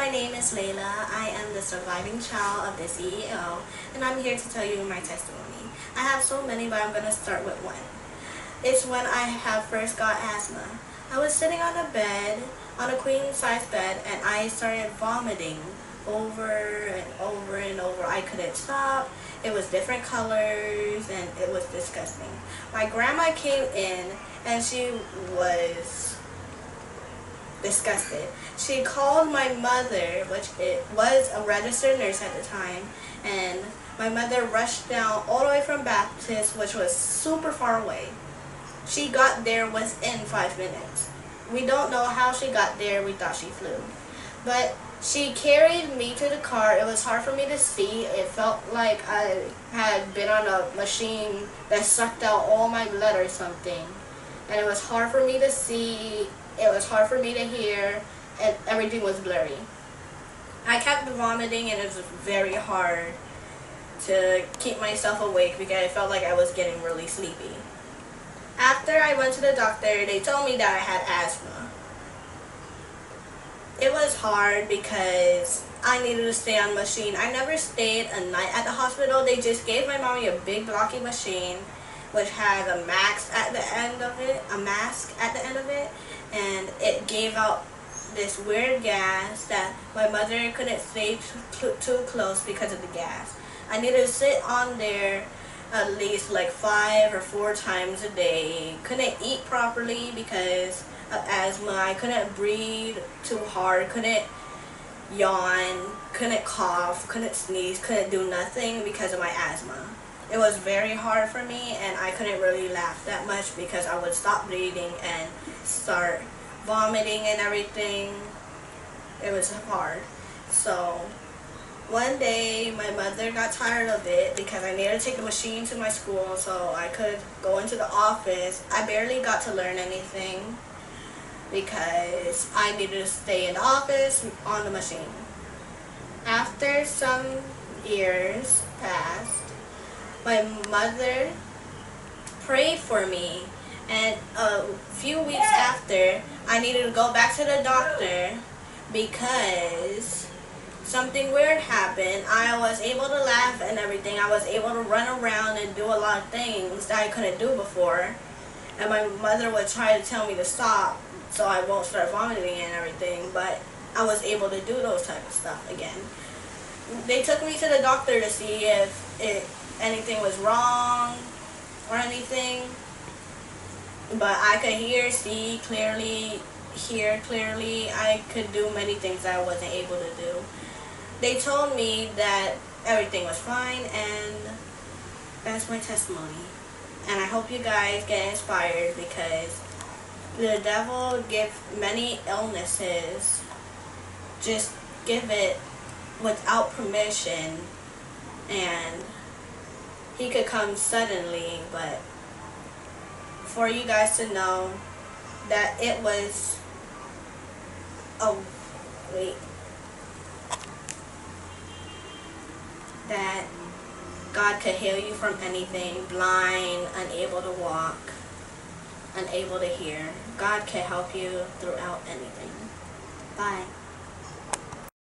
my name is Leyla. I am the surviving child of the CEO, and I'm here to tell you my testimony. I have so many, but I'm going to start with one. It's when I have first got asthma. I was sitting on a bed, on a queen-size bed, and I started vomiting over and over and over. I couldn't stop. It was different colors, and it was disgusting. My grandma came in, and she was disgusted. She called my mother, which it was a registered nurse at the time, and my mother rushed down all the way from Baptist, which was super far away. She got there within 5 minutes. We don't know how she got there. We thought she flew. But she carried me to the car. It was hard for me to see. It felt like I had been on a machine that sucked out all my blood or something. And it was hard for me to see. It was hard for me to hear, and everything was blurry. I kept vomiting, and it was very hard to keep myself awake because I felt like I was getting really sleepy. After I went to the doctor, they told me that I had asthma. It was hard because I needed to stay on machine. I never stayed a night at the hospital. They just gave my mommy a big blocky machine which has a mask at the end of it, and it gave out this weird gas that my mother couldn't stay too close because of the gas. I needed to sit on there at least like 5 or 4 times a day. Couldn't eat properly because of asthma. I couldn't breathe too hard, couldn't yawn, couldn't cough, couldn't sneeze, couldn't do nothing because of my asthma. It was very hard for me, and I couldn't really laugh that much because I would stop breathing and start vomiting and everything. It was hard. So one day my mother got tired of it because I needed to take the machine to my school so I could go into the office. I barely got to learn anything because I needed to stay in the office on the machine. After some years passed, my mother prayed for me, and a few weeks after, I needed to go back to the doctor because something weird happened. I was able to laugh and everything. I was able to run around and do a lot of things that I couldn't do before. And my mother would try to tell me to stop so I won't start vomiting and everything, but I was able to do those type of stuff again. They took me to the doctor to see if anything was wrong or anything, but I could see clearly, hear clearly. I could do many things that I wasn't able to do. They told me that everything was fine, and that's my testimony. And I hope you guys get inspired because the devil gives many illnesses. Just give it without permission, and he could come suddenly. But for you guys to know that it was that God could heal you from anything. Blind, unable to walk, unable to hear. God can help you throughout anything. Bye.